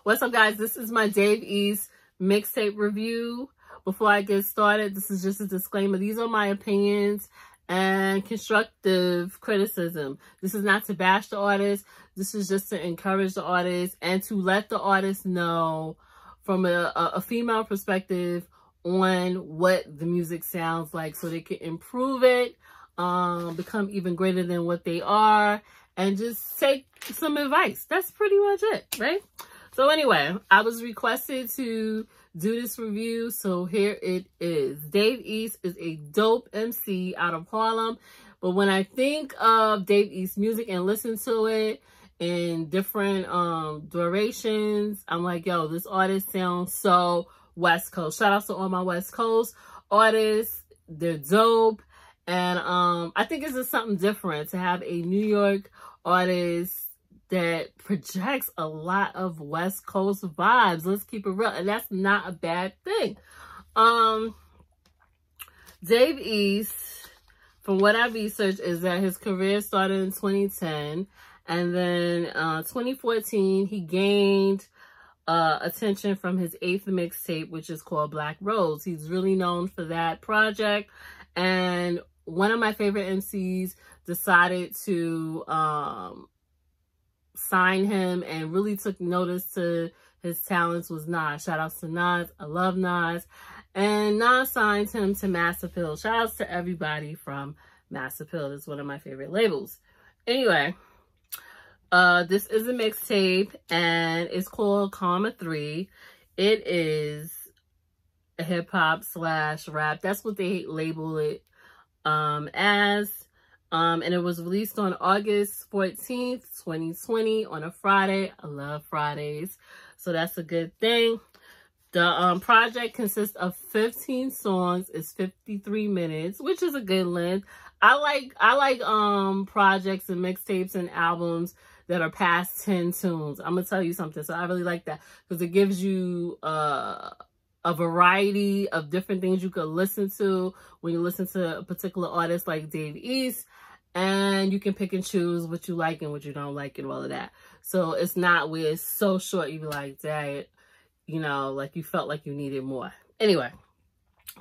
What's up, guys? This is my Dave East mixtape review. Before I get started, this is just a disclaimer. These are my opinions and constructive criticism. This is not to bash the artist. This is just to encourage the artist and to let the artist know from a female perspective on what the music sounds like so they can improve it, become even greater than what they are, and just take some advice. That's pretty much it, right? So anyway, I was requested to do this review, so here it is. Dave East is a dope MC out of Harlem, but when I think of Dave East music and listen to it in different durations, I'm like, yo, this artist sounds so West Coast. Shout out to all my West Coast artists. They're dope. And I think it's just something different to have a New York artist that projects a lot of West Coast vibes. Let's keep it real. And that's not a bad thing. Dave East, from what I researched, is that his career started in 2010. And then 2014, he gained attention from his 8th mixtape, which is called Black Rose. He's really known for that project. And one of my favorite MCs decided to sign him and really took notice to his talents was Nas. Shout outs to Nas. I love Nas. And Nas signed him to Mass Appeal. Shout outs to everybody from Mass Appeal. It's one of my favorite labels. Anyway, this is a mixtape and it's called Karma 3. It is a hip-hop / rap. That's what they label it as. And it was released on August 14th, 2020 on a Friday. I love Fridays, so that's a good thing. The project consists of 15 songs. It's 53 minutes, which is a good length. I like projects and mixtapes and albums that are past 10 tunes. I'm gonna tell you something. So I really like that because it gives you a variety of different things you could listen to when you listen to a particular artist like Dave East, and you can pick and choose what you like and what you don't like and all of that. So it's not where it's so short you be like, dang, you know, like you felt like you needed more. Anyway,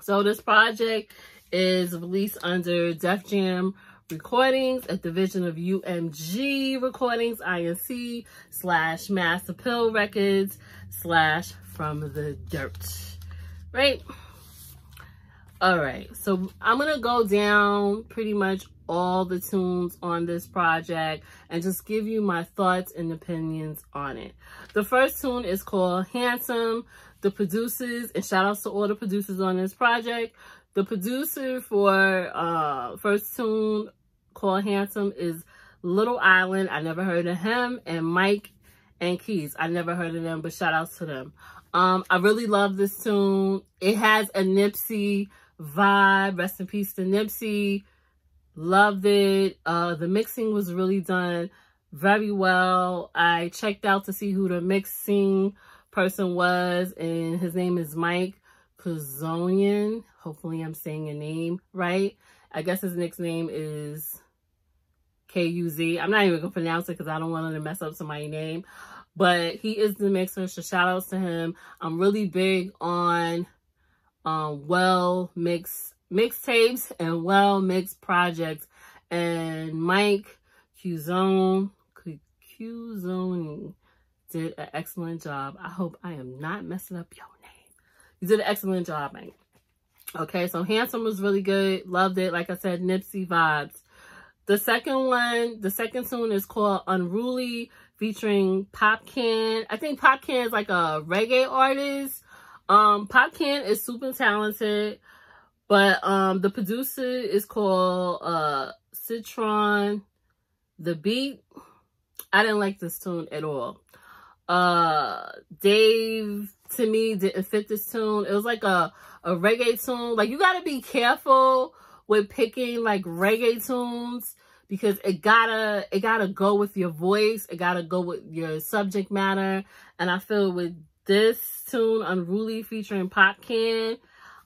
so this project is released under Def Jam Recordings, a division of UMG Recordings, INC / Mass Appeal Records / From the Dirt. Right? All right. So I'm going to go down pretty much all the tunes on this project and just give you my thoughts and opinions on it. The first tune is called Handsome. The producers, and shout outs to all the producers on this project. The producer for first tune called Handsome is Little Island. I never heard of him. And Mike and Keys. I never heard of them, but shout outs to them. I really love this tune. It has a Nipsey vibe. Rest in peace to Nipsey. Loved it. The mixing was really done very well. I checked out to see who the mixing person was, and his name is Mike Kuzonian. Hopefully I'm saying your name right. I guess his nickname is K-U-Z. I'm not even going to pronounce it because I don't want to mess up somebody's name. But he is the mixer, so shout outs to him. I'm really big on well-mixed mixtapes and well-mixed projects. And Mike Kuzoni did an excellent job. I hope I am not messing up your name. You did an excellent job, Mike. Okay, so Handsome was really good. Loved it. Like I said, Nipsey vibes. The second tune is called Unruly, featuring Popcan. I think Popcan is like a reggae artist. Popcan is super talented, but the producer is called Citron The Beat. I didn't like this tune at all. Dave, to me, didn't fit this tune. It was like a reggae tune. Like, you gotta be careful with picking like reggae tunes because it gotta go with your voice. It gotta go with your subject matter. And I feel with this tune, Unruly, featuring Popcan,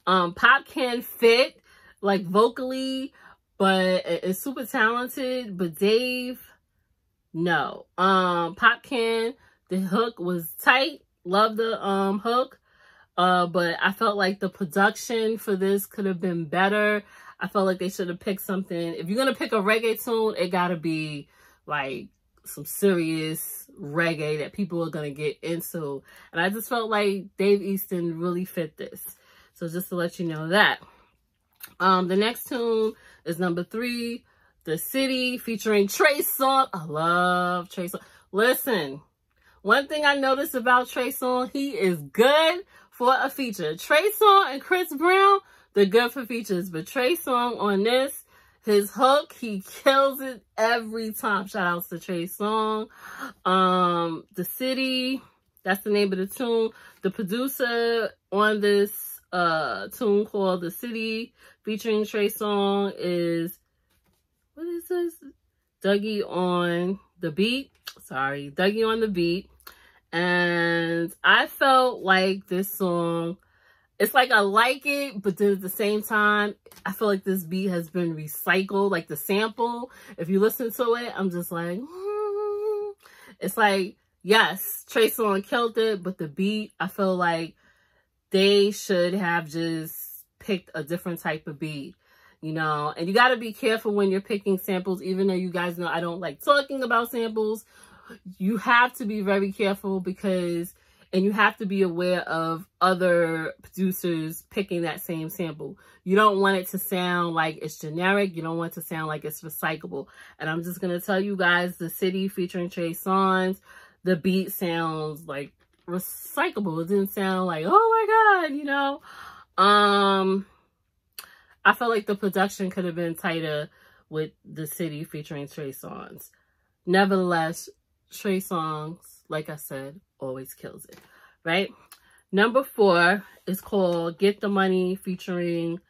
Popcan fit like vocally, but it's super talented. But Dave, no. Popcan, the hook was tight. love the hook. But I felt like the production for this could have been better. I felt like they should have picked something. If you're going to pick a reggae tune, it got to be like some serious reggae that people are going to get into. And I just felt like Dave Easton really fit this. So just to let you know that. The next tune is number 3, The City, featuring Trey Songz. I love Trey Songz. Listen, one thing I noticed about Trey Songz, he is good for a feature. Trey Songz and Chris Brown, they're good for features. But Trey Songz on this, his hook, he kills it every time. Shout outs to Trey Songz. The City, that's the name of the tune. The producer on this tune called The City, featuring Trey Songz, is, what is this? Dougie on the beat. Sorry, Dougie on the beat. And I felt like this song, it's like I like it, but then at the same time, I feel like this beat has been recycled. Like the sample, if you listen to it, I'm just like, It's like, yes, Trey Songz killed it, but the beat, I feel like they should have just picked a different type of beat, you know. And you got to be careful when you're picking samples, even though you guys know I don't like talking about samples. You have to be very careful because, and you have to be aware of other producers picking that same sample. You don't want it to sound like it's generic. You don't want it to sound like it's recyclable. And I'm just going to tell you guys, The City featuring Trey Songz, the beat sounds like recyclable. It didn't sound like, oh my God, you know. I felt like the production could have been tighter with The City featuring Trey Songz. Nevertheless, Trey Songz, like I said, always kills it, right? Number 4 is called Get the Money featuring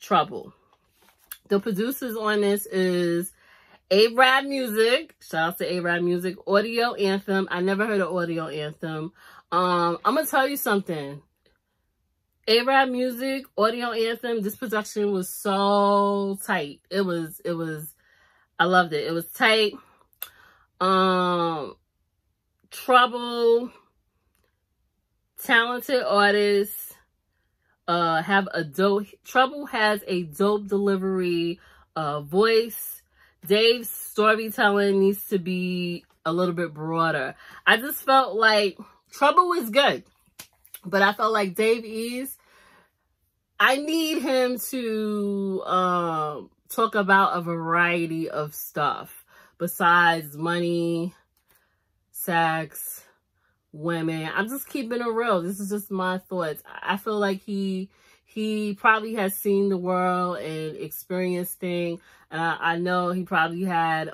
Trouble. The producers on this is A-Rap Music. Shout out to A-Rap Music. Audio Anthem. I never heard of Audio Anthem. I'm going to tell you something. A-Rap Music, Audio Anthem, this production was so tight. It was, I loved it. It was tight. Trouble, talented artists, have a dope, Trouble has a dope delivery, voice. Dave's storytelling needs to be a little bit broader. I just felt like Trouble was good, but I felt like Dave East, I need him to, talk about a variety of stuff besides money, sex, women. I'm just keeping it real. This is just my thoughts. I feel like he probably has seen the world and experienced things. And I know he probably had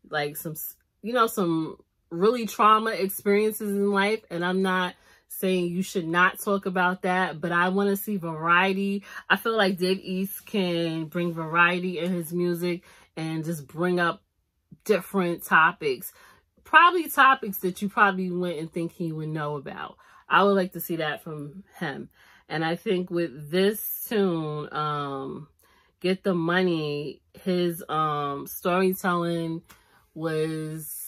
like some, you know, some really trauma experiences in life. And I'm not saying you should not talk about that, but I want to see variety. I feel like Dave East can bring variety in his music and just bring up different topics. Probably topics that you probably wouldn't think he would know about. I would like to see that from him. And I think with this tune, Get the Money, his storytelling was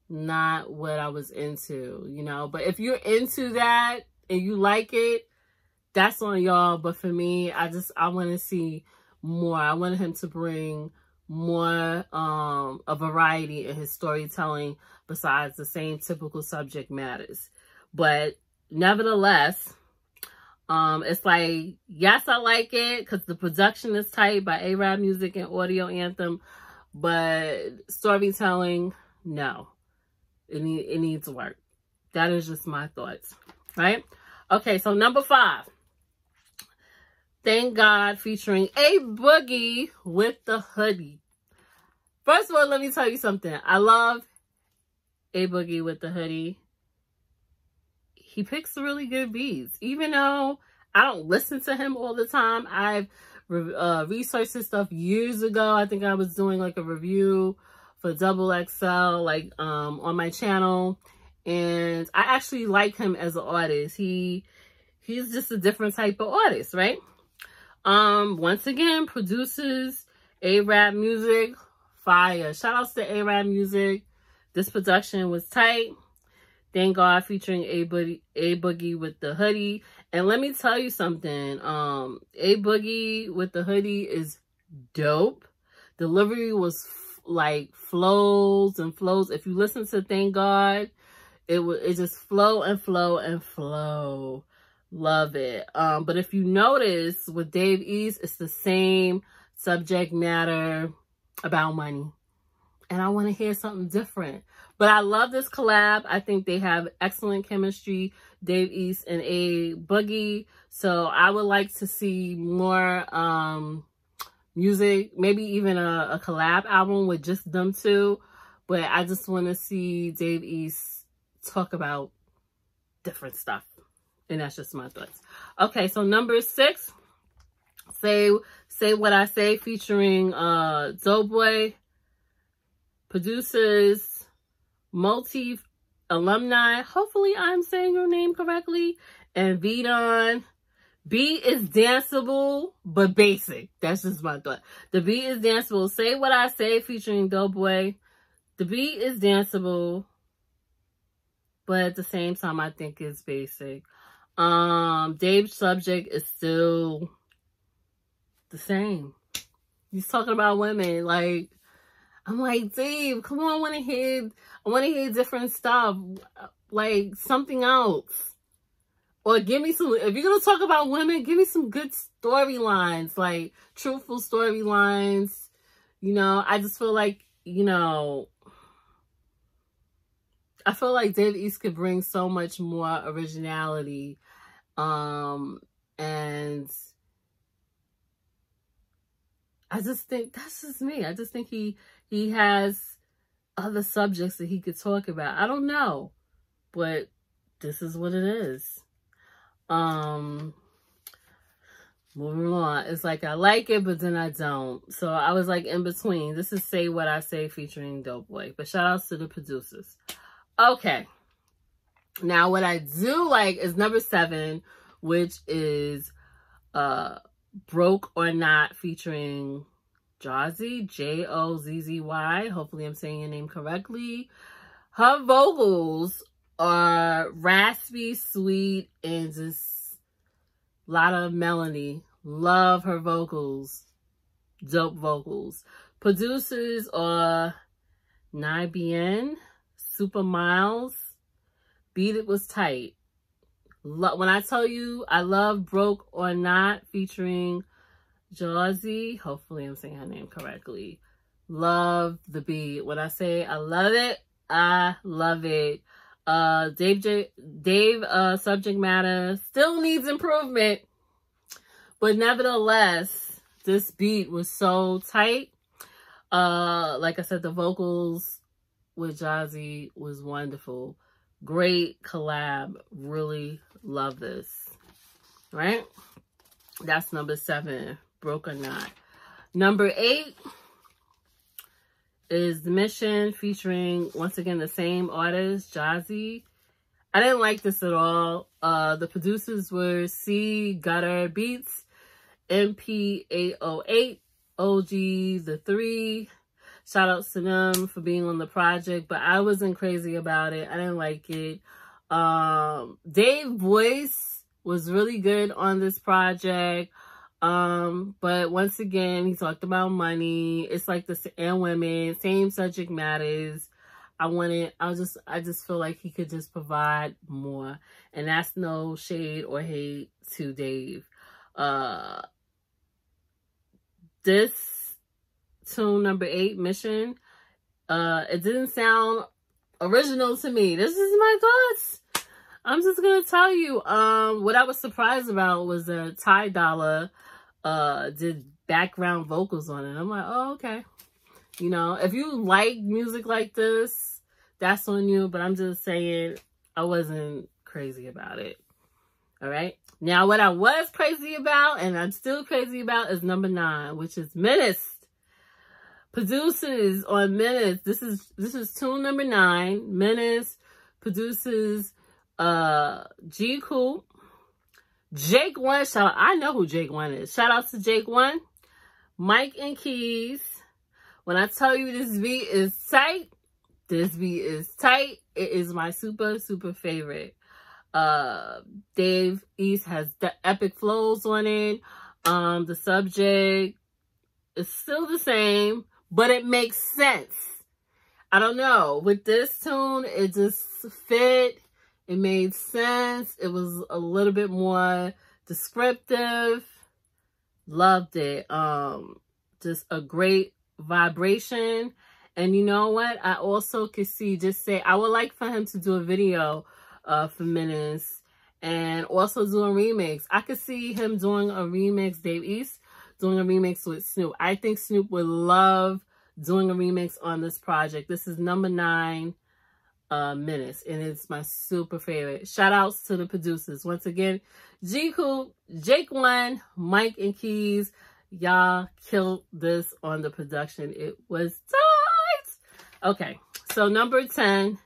not what I was into, you know. But if you're into that and you like it, that's on y'all. But for me, I want to see more. I want him to bring more a variety in his storytelling besides the same typical subject matters. But nevertheless, it's like, yes, I like it because the production is tight by A-Rap Music and Audio Anthem, but storytelling, no. It needs work. That is just my thoughts, right? Okay, so number 5. Thank God featuring A Boogie with the Hoodie. First of all, let me tell you something. I love A Boogie with the Hoodie. He picks really good beats. Even though I don't listen to him all the time, I've researched his stuff years ago. I think I was doing like a review for Double XL, like on my channel. And I actually like him as an artist. He's just a different type of artist, right? Once again, producers, A-Rap Music, fire. Shout outs to A-Rap Music. This production was tight. Thank God featuring A Boogie with the hoodie. And let me tell you something. A Boogie with the hoodie is dope. Delivery was like flows and flows. If you listen to Thank God, it just flow and flow and flow. Love it. But if you notice with Dave East, it's the same subject matter about money. And I want to hear something different. But I love this collab. I think they have excellent chemistry, Dave East and A Boogie. So I would like to see more music, maybe even a collab album with just them two. But I just want to see Dave East talk about different stuff. And that's just my thoughts. Okay, so number 6, Say What I Say featuring Doughboy, producers, multi-alumni, hopefully I'm saying your name correctly, and V-Don. Beat is danceable, but basic. That's just my thought. The beat is danceable. Say What I Say featuring Doughboy. The beat is danceable, but at the same time, I think it's basic. Dave's subject is still the same. He's talking about women. Like, I'm like, Dave, come on, I want to hear different stuff. Like, something else. Or give me some, if you're going to talk about women, give me some good storylines, like truthful storylines. You know, I just feel like, you know, I feel like Dave East could bring so much more originality. And I just think, that's just me. I just think he has other subjects that he could talk about. I don't know, but this is what it is. Moving on. It's like I like it, but then I don't. So I was like in between. This is Say What I Say featuring Doughboy. But shout outs to the producers. Okay. Now what I do like is number 7, which is Broke or Not featuring Jozzy, Jozzy. Hopefully I'm saying your name correctly. Her vocals are raspy, sweet, and just a lot of melody. Love her vocals. Dope vocals. Producers are NIBN, Super Miles. Beat It Was Tight. When I tell you I love Broke or Not featuring Jozzy, hopefully I'm saying her name correctly. Love the beat. When I say I love it, I love it. Dave subject matter still needs improvement, but nevertheless, this beat was so tight. Like I said, the vocals with Jozzy was wonderful. Great collab. Really love this. Right? That's number 7, Broke or Not. Number 8 is The Mission featuring, once again, the same artist, Jozzy. I didn't like this at all. The producers were C Gutter Beats, MP808, OG The 3. Shout outs to them for being on the project, but I wasn't crazy about it. I didn't like it. Dave's voice was really good on this project. But once again, he talked about money. It's like the, and women, same subject matters. I just feel like he could just provide more. And that's no shade or hate to Dave. This tune, number 8, Mission, it didn't sound original to me. This is my thoughts. I'm just gonna tell you. What I was surprised about was Ty Dolla did background vocals on it. I'm like, oh, okay. You know, if you like music like this, that's on you. But I'm just saying, I wasn't crazy about it. All right. Now, what I was crazy about, and I'm still crazy about, is number 9, which is Menace. Producers on Menace. This is tune number 9. Menace. Producers G Cool. Jake One. I know who Jake One is. Shout out to Jake One. Mike and Keys. When I tell you this beat is tight, This beat is tight. It is my super, super favorite. Dave East has the epic flows on it. The subject is still the same, but it makes sense. I don't know. With this tune, it just fit. It made sense. It was a little bit more descriptive. Loved it. Just a great vibration. And you know what? I also could see, just say, I would like for him to do a video for Menace and also do a remix. I could see him doing a remix, Dave East, doing a remix with Snoop. I think Snoop would love doing a remix on this project. This is number 9, Menace, and it's my super favorite. Shout outs to the producers. Once again, G-Coop, Jake One, Mike and Keys. Y'all killed this on the production. It was tight. Okay, so number 10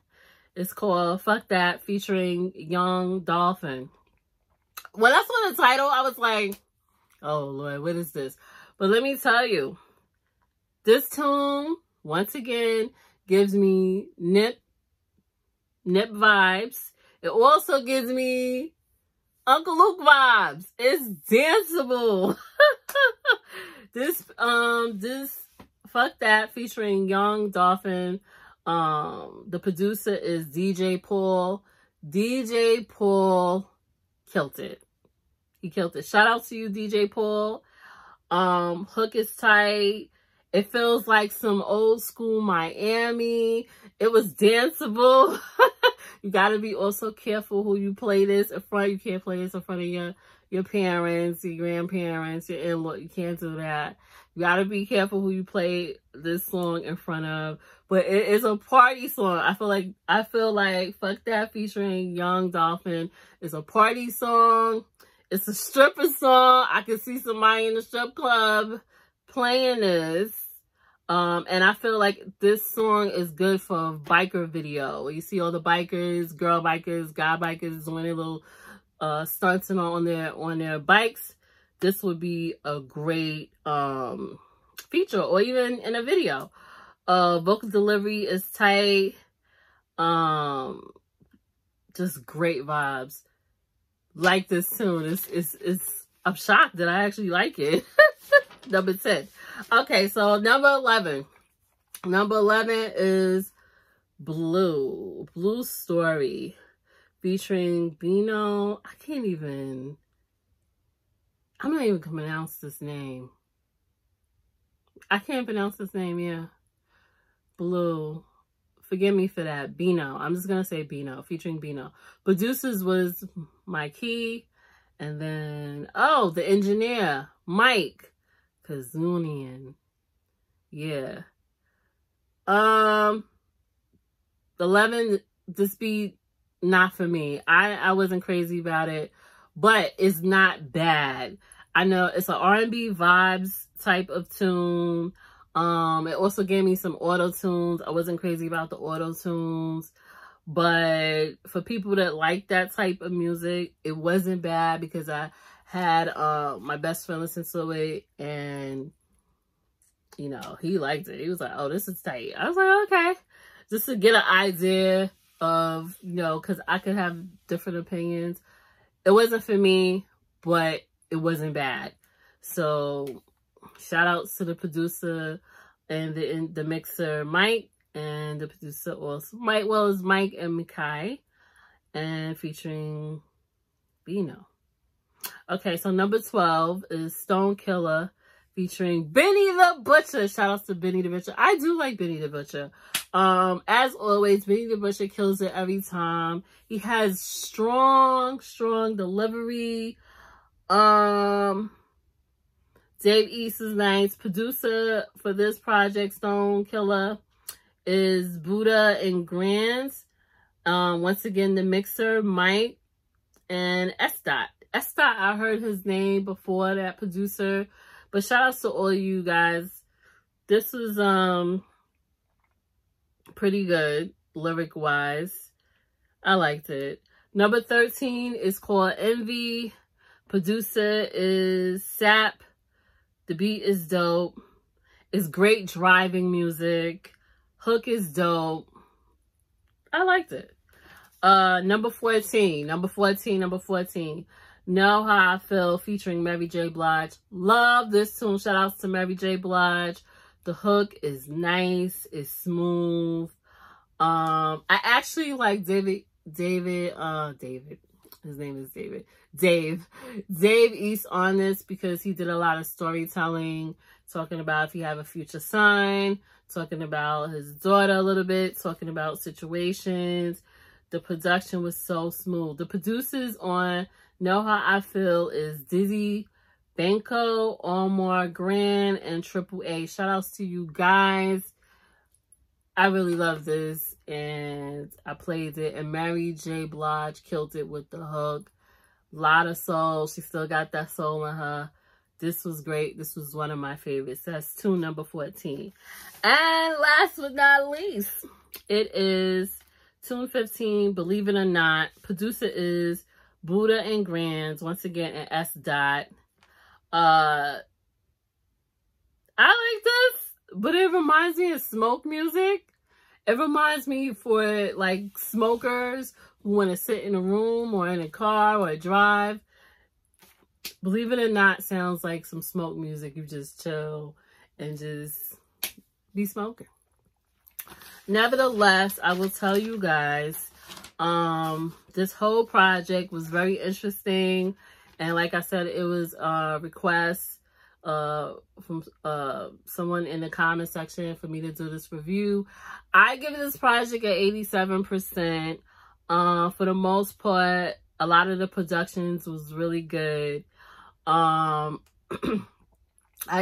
is called Fuck That, featuring Young Dolphin. When I saw the title, I was like, oh Lord, what is this? But let me tell you, this tune, once again, gives me Nip vibes. It also gives me Uncle Luke vibes. It's danceable. This Fuck That, featuring Young Dolphin. The producer is DJ Paul. DJ Paul killed it. He killed it. Shout out to you, DJ Paul. Hook is tight. It feels like some old school Miami. It was danceable. You got to be also careful who you play this in front. You can't play this in front of your parents, your grandparents, your in-law. You can't do that. You got to be careful who you play this song in front of. But it is a party song. I feel like Fuck That, featuring Young Dolphin, is a party song. It's a stripper song. I can see somebody in the strip club playing this. And I feel like this song is good for a biker video. You see all the bikers, girl bikers, guy bikers doing their little stunts and on their bikes. This would be a great feature, or even in a video. Vocal delivery is tight. Just great vibes. Like this tune. I'm shocked that I actually like it. Number 10. Okay, so number 11. Number 11 is Blue Story, featuring Bino. I'm not even gonna pronounce this name. I can't pronounce this name, yeah. Blue. Forgive me for that. Bino. I'm just gonna say Bino, featuring Bino. Producers was Mikey, and then, oh, the engineer, Mike Kazunian. Yeah. 11, this beat, not for me. I wasn't crazy about it, but it's not bad. I know it's an R&B vibes type of tune. It also gave me some auto tunes. I wasn't crazy about the auto tunes, but for people that like that type of music, it wasn't bad, because I had my best friend listen to it, and you know, he liked it. He was like, oh, this is tight. I was like, okay, just to get an idea of, you know, because I could have different opinions. It wasn't for me, but it wasn't bad. So shout outs to the producer and the mixer, Mike, and the producer also Mike, well, it's Mike and Mikai, and featuring Bino. Okay, so number 12 is Stone Killer, featuring Benny the Butcher. Shout outs to Benny the Butcher. I do like Benny the Butcher. As always, Benny the Butcher kills it every time. He has strong delivery. Dave East is nice. Producer for this project, Stone Killer, is Buddha and Grants. Once again, the mixer, Mike, and Estot. Estot, I heard his name before, that producer. But shout outs to all you guys. This was pretty good, lyric-wise. I liked it. Number 13 is called Envy. Producer is Sap. The beat is dope. It's great driving music. Hook is dope. I liked it. Number 14. Know How I Feel featuring Mary J. Blige. Love this tune. Shout outs to Mary J. Blige. The hook is nice. It's smooth. I actually like David. His name is David. Dave East on this because he did a lot of storytelling, talking about if he have a future son, talking about his daughter a little bit, talking about situations. The production was so smooth. The producers on Know How I Feel is Dizzy, Banco, Omar Grand, and Triple A. Shout outs to you guys. I really love this, and I played it, and Mary J. Blige killed it with the hook. Lot of soul. She still got that soul in her. This was great. This was one of my favorites. That's tune number 14. And last but not least, it is tune 15, Believe It or Not. Producer is Buddha and Grands, once again, and S. Dot. I like this, but it reminds me of smoke music. It reminds me for like smokers who want to sit in a room or in a car or drive. Believe It or Not sounds like some smoke music. You just chill and just be smoking. Nevertheless, I will tell you guys, this whole project was very interesting. And like I said, it was a request from someone in the comment section for me to do this review. I give this project an 87%. For the most part, a lot of the productions was really good. I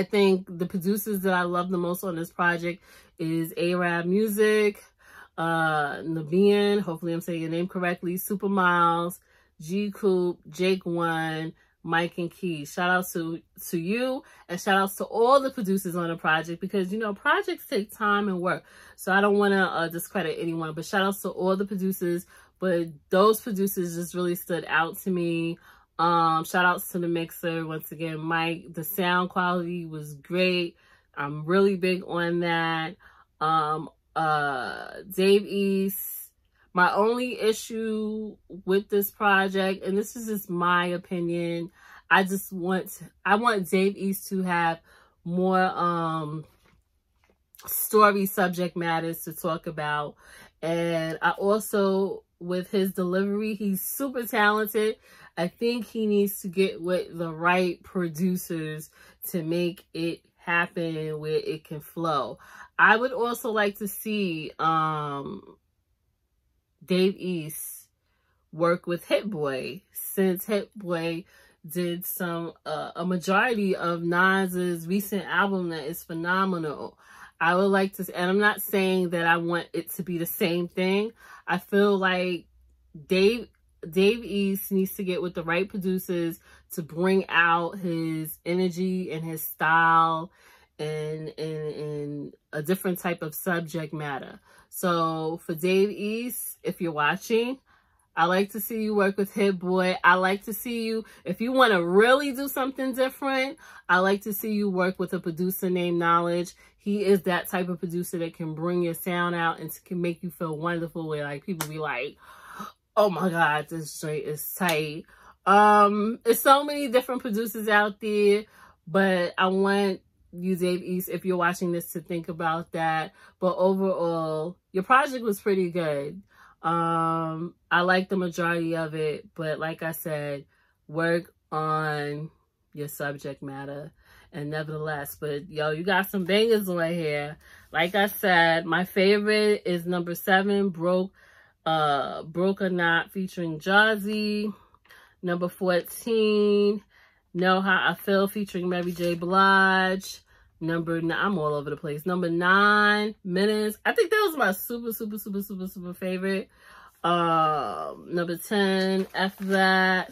think the producers that I love the most on this project is Arab Music, Navian, hopefully I'm saying your name correctly, Super Miles, G Coop, Jake One, Mike and Key. Shout out to you, and shout outs to all the producers on the project, because you know projects take time and work, so I don't want to discredit anyone, but shout outs to all the producers. But those producers just really stood out to me. Shout outs to the mixer once again, Mike. The sound quality was great. I'm really big on that. Dave East. My only issue with this project, and this is just my opinion, I want Dave East to have more story subject matters to talk about. And I also, with his delivery, he's super talented. I think he needs to get with the right producers to make it happen where it can flow. I would also like to see Dave East work with Hit Boy, since Hit Boy did a majority of Nas's recent album that is phenomenal. I would like to, and I'm not saying that I want it to be the same thing. I feel like Dave East needs to get with the right producers to bring out his energy and his style and a different type of subject matter. So for Dave East, if you're watching, I like to see you work with Hit Boy. I like to see you, if you want to really do something different, I like to see you work with a producer named Knowledge. He is that type of producer that can bring your sound out and can make you feel wonderful, where like people be like, oh my God, this joint is tight. There's so many different producers out there, but I want you, Dave East, if you're watching this, to think about that. But overall, your project was pretty good. I like the majority of it, but like I said, work on your subject matter. And nevertheless, but yo, you got some bangers right here. Like I said, my favorite is number 7, Broke or Not featuring Jazzy. Number 14, Know How I Feel featuring Mary J. Blige. Number 9, I'm all over the place. Number 9, Minutes. I think that was my super favorite. Number 10, F That.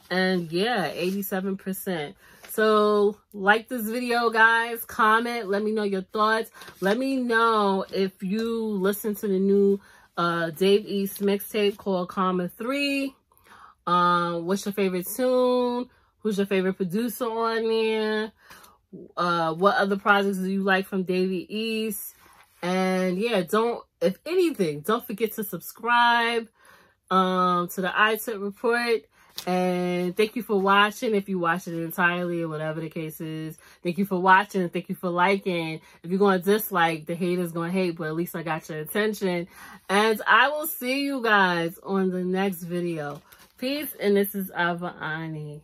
And yeah, 87%. So like this video, guys, comment, let me know your thoughts. Let me know if you listen to the new Dave East mixtape called Karma 3. What's your favorite tune? Who's your favorite producer on there? What other projects do you like from Dave East? And yeah, if anything, don't forget to subscribe to the iTip Report. And thank you for watching. If you watch it entirely or whatever the case is, thank you for watching and thank you for liking. If you're going to dislike, the haters going to hate, but at least I got your attention. And I will see you guys on the next video. Peace, and this is Ava Ani.